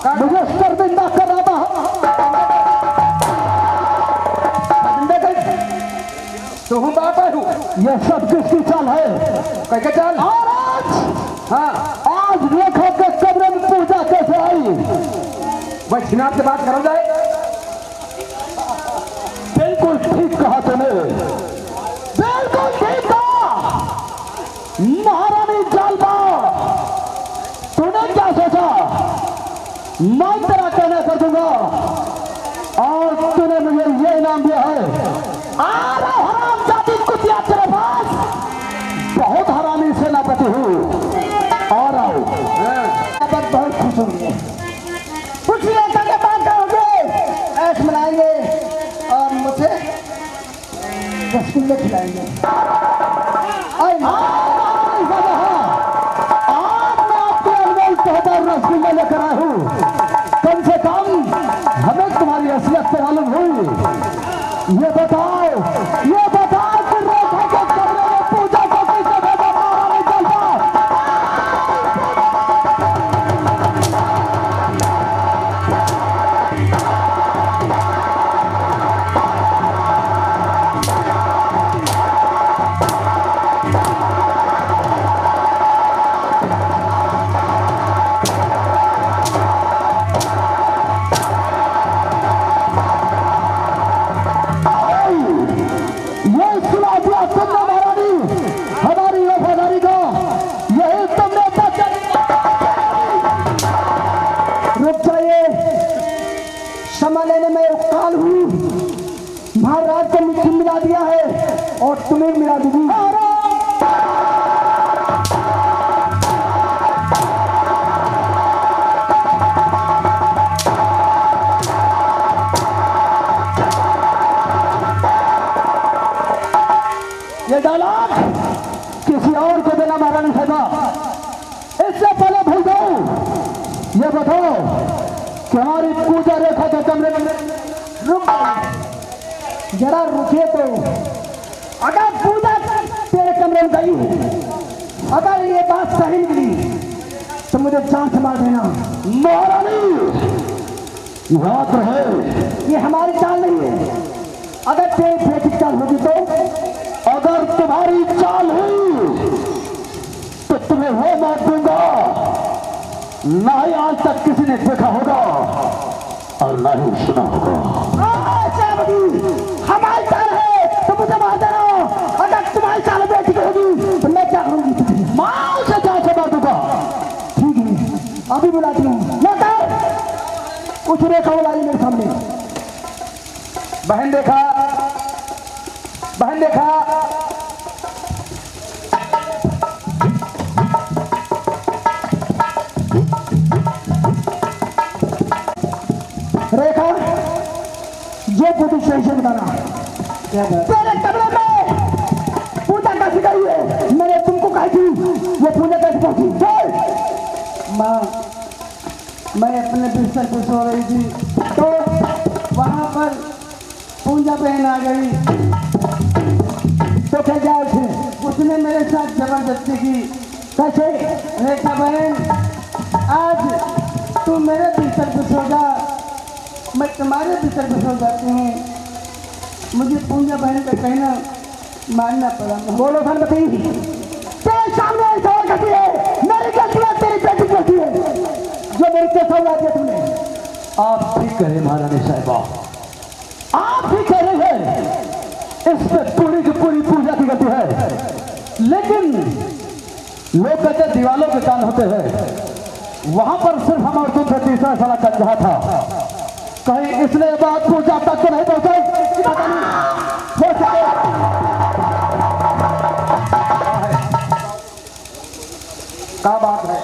मुझे शर्मिंदा कर रहा था। तो हूँ बाप हूँ। यह सब किसकी चाल है? कैसे चाल? और आज हाँ आज रेखा के कमरे में पूजा कैसे आई? वह छिनार से बात करो जाए। बिल्कुल ठीक कहा तूने, बिल्कुल ठीक कहा। महारानी जालमा, तूने क्या सोचा? मैं तेरा कहना कर दूंगा और तूने मुझे ये इनाम दिया है। आ रहा हराम जाति कुतिया तेरे पास, बहुत हरामी सेनापति हूँ। और आओ, बहुत खुश होंगे। कुछ रेखा के बाद करोगे, ऐश मनाएंगे और मुझे रसगुल्ले खिलाएंगे। आज मैं आपके अनमोल तोहफा रसगुल्ले लेकर आया हूँ। कम से कम हमें तुम्हारी असलियत से मालूम हुई। ये बताओ कि रेखा के कमरे में पूजा को कैसे भेजा महारानी जालमा? क्षमा लेने में उपकाल हूँ। महाराज को मिट्टी मिला दिया है और तुम्हें मिला दूंगी। ये डायलॉग किसी और को देना महारानी साहबा, इससे पहले भूल जाओ। ये बताओ कि हमारी पूजा रेखा के कमरे में रुक, जरा रुके तो। अगर पूजा तेरे कमरे में गई, अगर ये बात सही निकली तो मुझे जान से मार देना। महारानी याद रहे, ये हमारी चाल नहीं है। अगर तेरी बेटी चाल होगी तो, अगर तुम्हारी चाल हुई तो तुम्हें वो मार दूंगा ना ही आज तक किसी ने देखा होगा और ना ही सुना होगा। हमारी चाल है तो मुझे मार देना। अगर तुम्हारी चाल बेटी की होगी तो मैं क्या करूंगी? मां से जान से मार दूंगा। ठीक है, अभी बुलाती हूँ। कुछ रेखा बुलाई मेरे सामने। बहन देखा, बहन देखा। रेखा, जो पूरी सही से बताना। तेरे कमरे में पूजा कैसे गई है? मैंने तुमको कही थी वो पूजा कैसे पहुंची? माँ, मैं अपने बिस्तर पे सो रही थी तो वहाँ पर पूजा बहन आ गई। तो क्या जाए थे? उसने मेरे साथ जबरदस्ती की। कैसे? रेखा बहन, आज तू मेरे बिस्तर पे सो जा, मैं तुम्हारे बिस्तर पे सो जाती हूँ। मुझे पूजा बहन का कहना मानना पड़ा। बोलो धनपति, तेरे सामने सवाल करती है। मेरी गलती है, तेरी बेटी गलती है जो मेरी के सवाल दिया तुमने। आप ठीक कह रहे महारानी साहिबा, आप ही कह रहे हैं। इसमें पूरी की पूरी पूजा की गलती है। लेकिन लोग कहते दीवालों के कान होते हैं, वहां पर सिर्फ हम और तुम से तीसरा साला कर रहा था। कहीं इसलिए बात पूजा तक तो नहीं पहुंचे? पता नहीं हो सके। क्या बात है?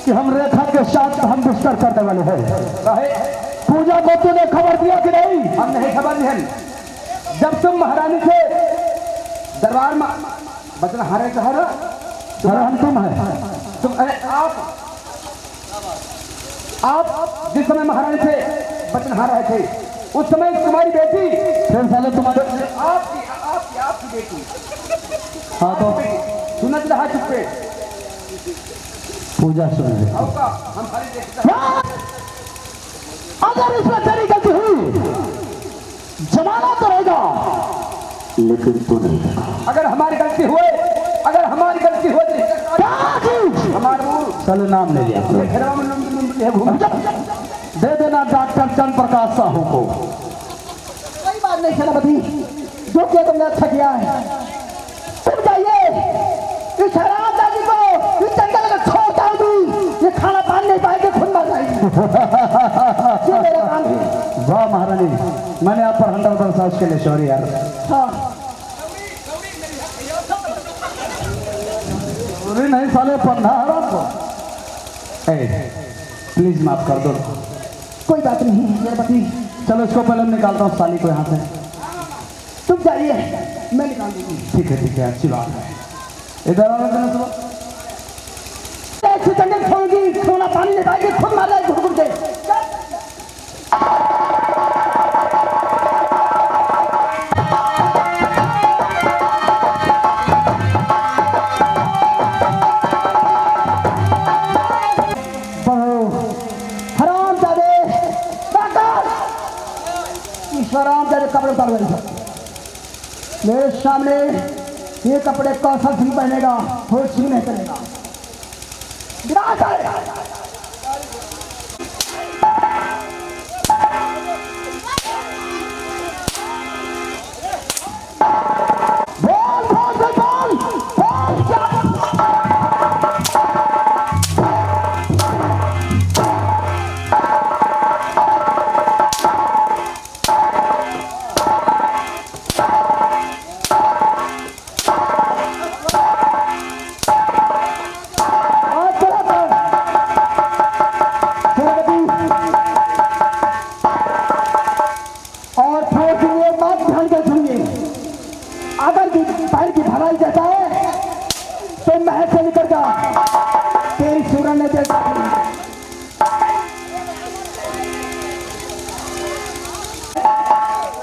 कि हम रेखा के साथ हम बिस्तर करने वाले हैं। कहे पूजा को तूने खबर दिया कि नहीं? हम नहीं खबर दी। जब तुम महारानी से दरबार में बचन हारे कहा ना, हम तुम है। तुम अरे आप जिस समय महारानी से बचन हार रहे थे उस समय तुम्हारी बेटी फिर साले तुम्हारे आपकी बेटी हाँ तो सुनत रहा चुप्पे पूजा सुन ले। होगा हमारी देखता अगर इसमें तेरी गलती हुई जमाना तो रहेगा, लेकिन तू नहीं रहेगा। अगर हमारी गलती हुए, अगर हमारी गलती हो हमारे चलो नाम ले लिया, दे देना डॉक्टर चंद्र प्रकाश साहू को। कोई बात नहीं सेनापति, जो किया तुमने अच्छा किया है। तुम जाइए इस हराम दादी को इस जंगल में छोड़ता हूँ, ये खाना पानी नहीं पाएंगे, खुद मर जाएगी। ये मेरा काम है। वाह महारानी, मैंने आप पर 100% के लिए सॉरी यार। हाँ अरे नहीं साले पंडारा को प्लीज माफ कर दो। कोई बात नहीं सेनापति, चलो इसको पहले मैं निकालता हूँ साली को यहाँ से। तुम जाइए मैं निकाल दूंगी। ठीक है अच्छी बात है। इधर आओ इधर आओ। ऐसी जंगल छोड़गी, खाना पानी नहीं पाएगी, खुद मर जाएगी घुट घुट के। कपड़े उतार रहे मेरे सामने, ये कपड़े कौशल सिंह पहनेगा, होश सिंह नहीं पहनेगा। बोल बोल बोल बोल बोल क्या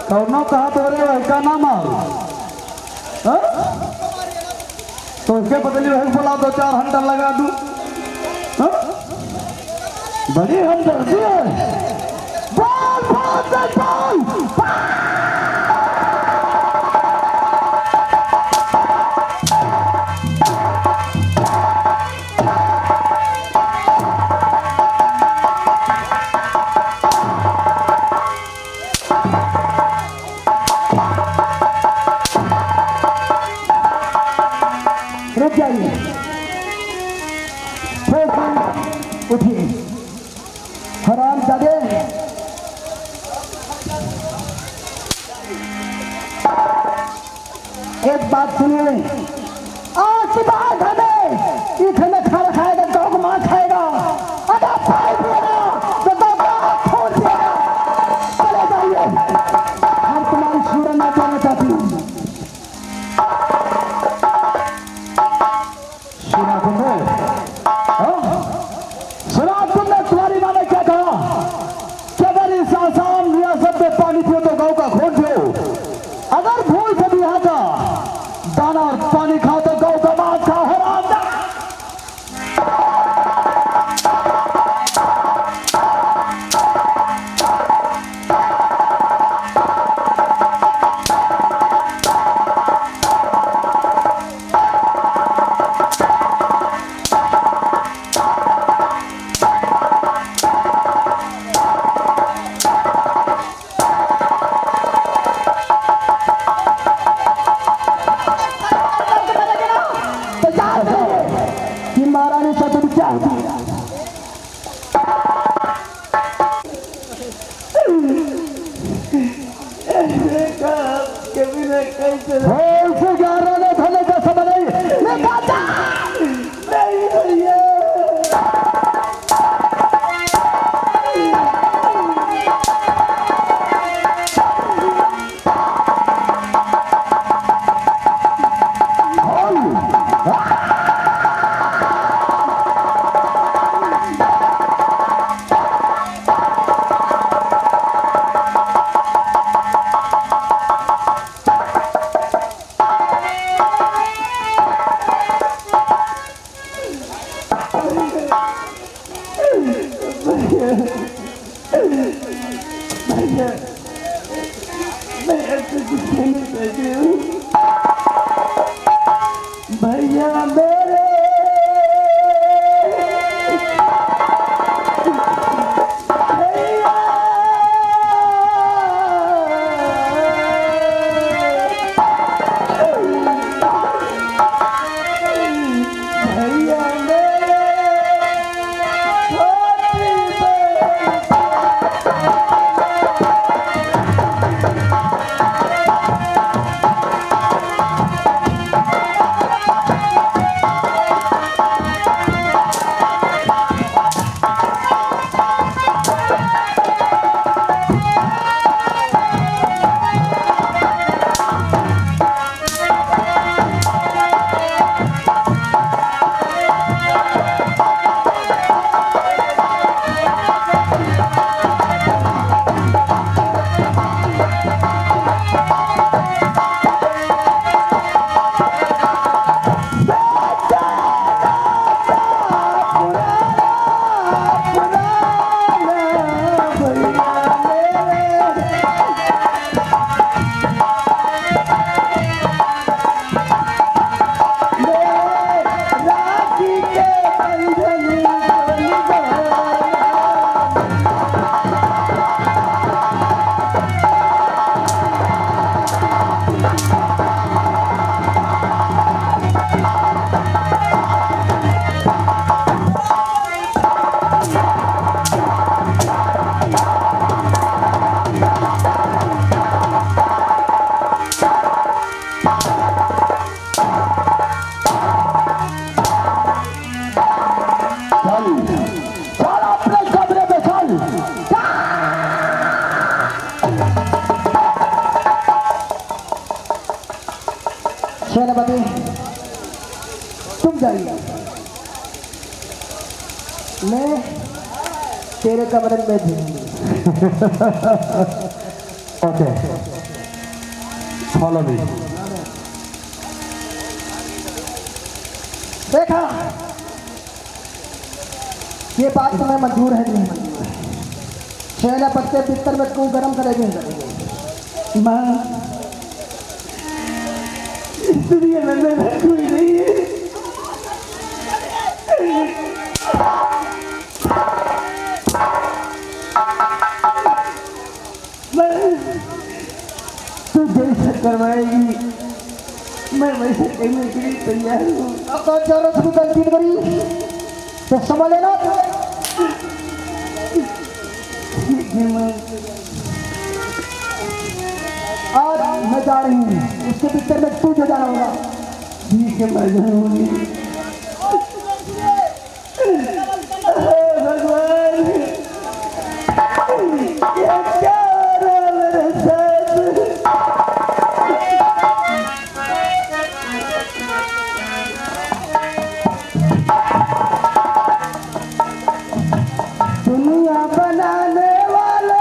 कौनो कहा तो रे वह का नाम आओ, तो उसके बदले वही बोला 2-4 घंटा लगा दूं। बड़ी हमदर्दी है। बोल बोल बोल बोल। रुक जाइए, उठिए। हराम जादे, एक बात सुनिए, आज के बाद हमें घर में खाना खाएगा, गाँव को मार खाएगा, अगर पाई पिएगा तो गाँव का छोड़ देगा। चले जाइए, हम तुम्हारी सूरत में जाना चाहती हूँ। सुना भैया मैं ऐसे कुछ कहना चाहती हूँ भैया मेरे सेनापति तुम जाइए मैं तेरे कमरे में भेजूंगी ओके फॉलो मी। देखा ये बात तुम्हें मंजूर है नहीं मंजूर है सेनापति के बिस्तर में क्यों गर्म करेगी नहीं करेगी माँ इस दुनिया में मेरा कोई नहीं है तू जैसे करवाएगी मैं वैसे करने के लिए तैयार हूँ। अब तो चारों से गलती करी तो समझ लेना। आज मैं जा रही हूँ उसके बिस्तर में तू जाना होगा। ठीक है मैं जाऊंगी। भगवान ये क्या हो रहा है मेरे साथ। दुनिया बनाने वाले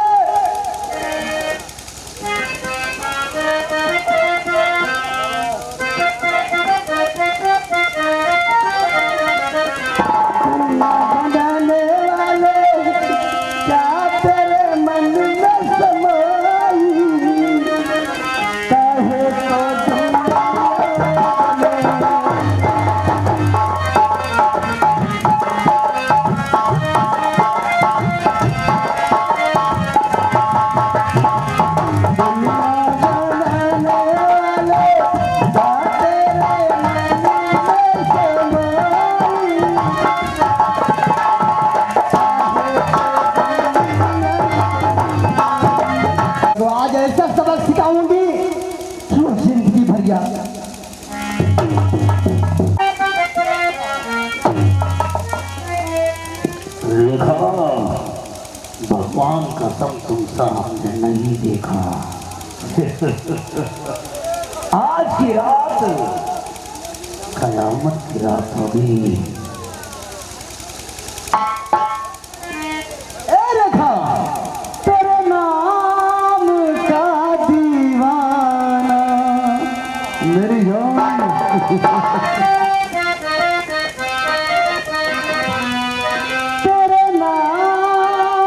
भगवान कसम तुमसा हमने नहीं देखा। आज की रात कयामत की रात होगी। रेखा तेरे नाम का दीवाना मेरी जान तेरे नाम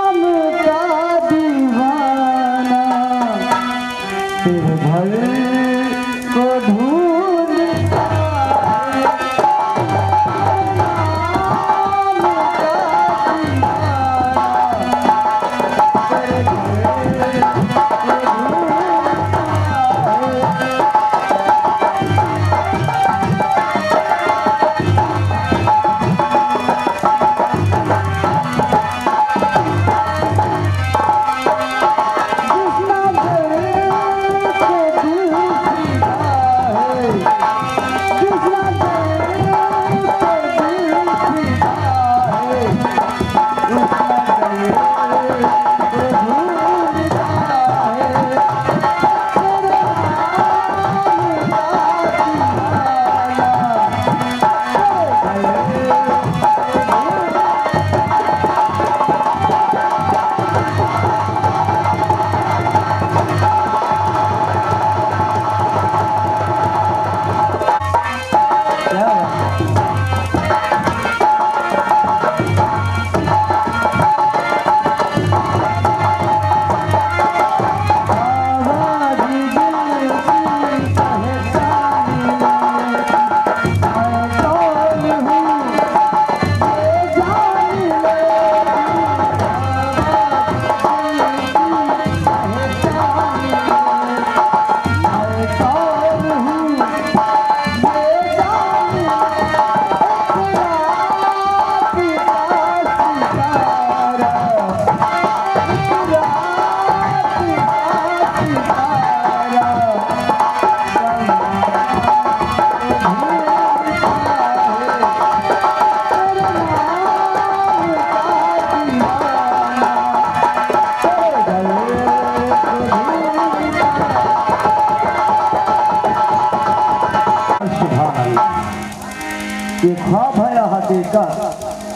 ख्वाब है या हकीकत?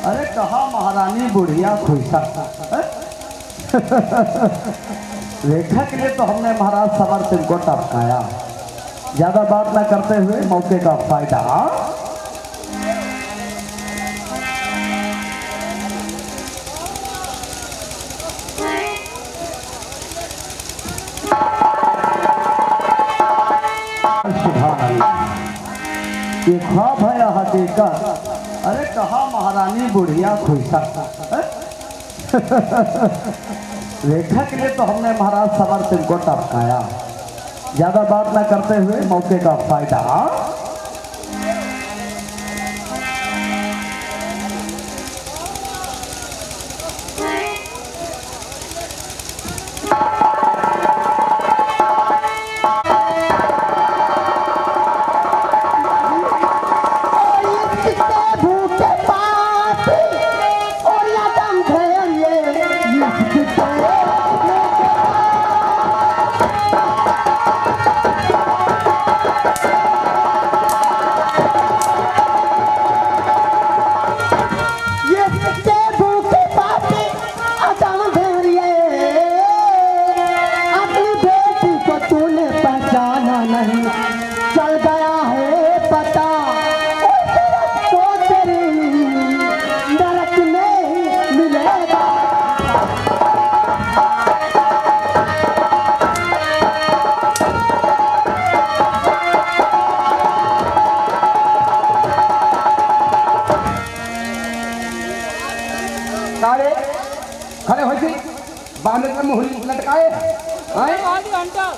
अरे कहा महारानी बुढ़िया खुशा रेखा के लिए तो हमने महाराज सवार सिंह को टपकाया। ज्यादा बात न करते हुए मौके का फायदा। ये ख्वाब है या हकीकत? अरे कहा महारानी बुढ़िया खुशा रेखा के लिए तो हमने महाराज सवार सिंह को टपकाया। ज्यादा बात न करते हुए मौके का फायदा। तारे खड़े हो गई बांध कर मुहरी लटकाए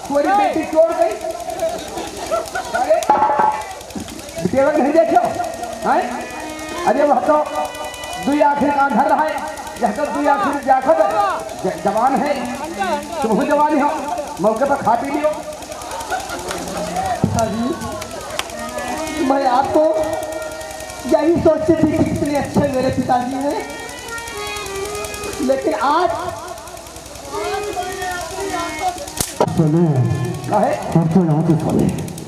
पूरी बेटी चोर गई। तारे केवल नहीं देखो हैं? अरे वह तो दुई आखिर का घर रहा है। यह तो दुई आखिर जाखत जवान है। तुम जवानी हो मौके पर खा पी लियो। मैं आपको यही सोचती थी कि कितने अच्छे मेरे पिताजी हैं, लेकिन आज काहे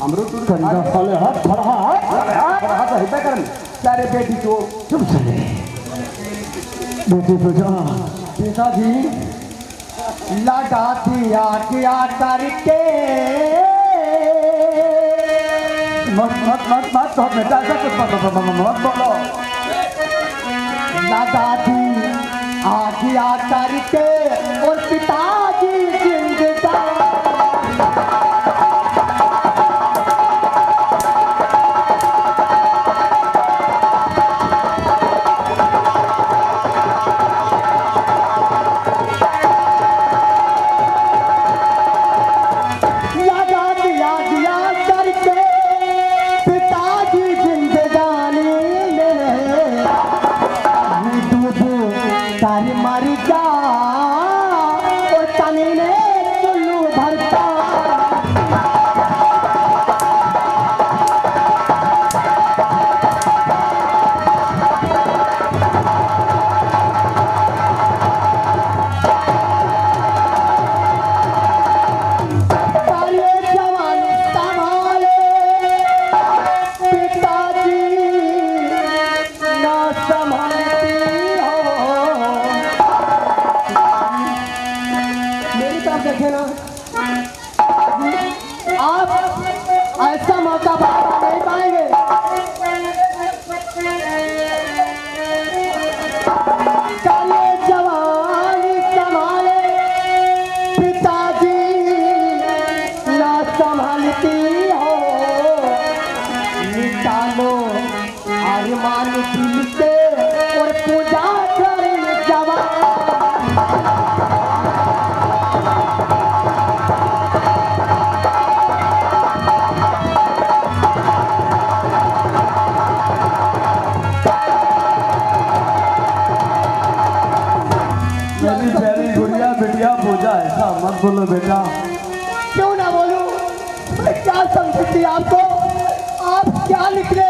अमरूद हाथ खड़ा तो हिब्बे करन सारे बेटी चोर। चुप चले बेटे तो जा। पिताजी लगा दिया क्या करके मत तो बेटा ऐसा कुछ मत बोलो। लगा दी आज्ञा करके और पिताजी जिंदगा मर जा और तनी ने चुल्लू भरता। जवानी संभाले पिताजी न संभालती देखे ना। आप ऐसा मौका नहीं पाएंगे। काले जवानी संभाले पिताजी ना संभालती हो। निकालो अरमान दिल से और पूजा करें जवान। मेरी प्यारी गुड़िया बिटिया पूजा ऐसा मत बोलो बेटा। क्यों ना बोलूं? मैं क्या समझती आपको? आप क्या निकले?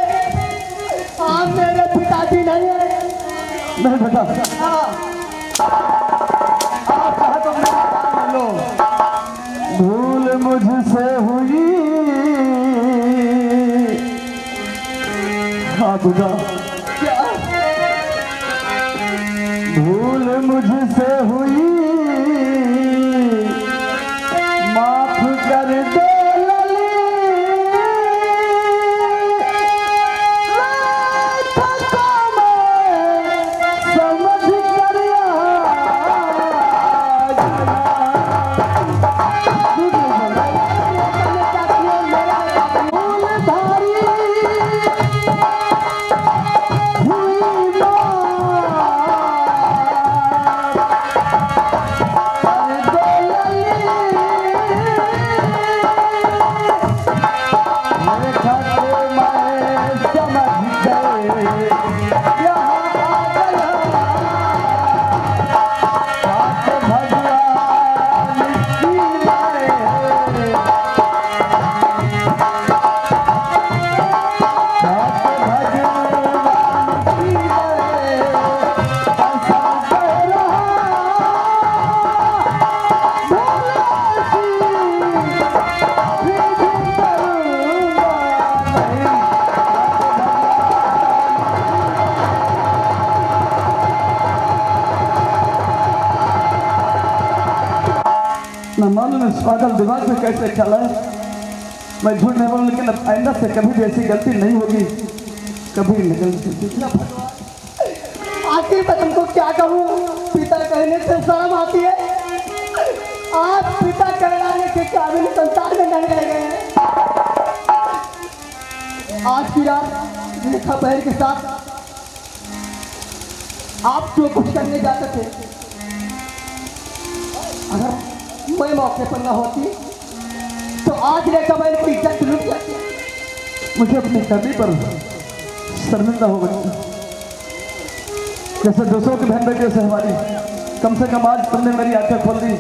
आप मेरे पिताजी नहीं है। नहीं बेटा हाँ, आप कहा तो बोलो। भूल मुझसे हुई हाँ पूजा भूल मुझसे हुई माफ कर दे लली थका मैं समझ कर न मालूम इस पागल दिमाग में कैसे चला है। मैं झूठ नहीं बोलूं, लेकिन अब आइंदा से कभी भी ऐसी गलती नहीं होगी, कभी नहीं। आखिर मैं तुमको क्या कहूँ, पिता कहने से शर्म आती है। आज पिता कहलाने के काबिल संसार में नहीं रह गए हैं। आज की रात रेखा बहन के साथ आप जो कुछ करने जाते थे, अगर मैं मौके पर न होती तो आज रेखा बहन की इज्जत लुट जाती। मुझे अपनी करनी पर शर्मिंदा हो गई। जैसे दूसरों की बहन बेटियों से हमारी, कम से कम आज तुमने मेरी आंखें खोल दी।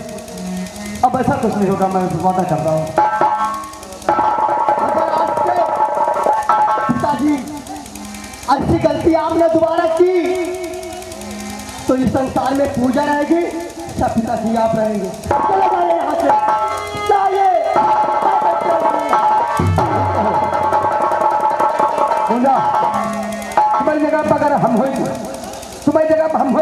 अब ऐसा कुछ नहीं होगा, मैं वादा कर रहा हूँ। अगर आज से पिताजी ऐसी गलती आपने दोबारा की तो इस संसार में पूजा रहेगी, सब पिताजी आप रहेंगे। चलो भाई यहाँ से चलिए। पूजा तुम्हारी जगह पर अगर हम हो, तुम्हारी जगह पर हम हो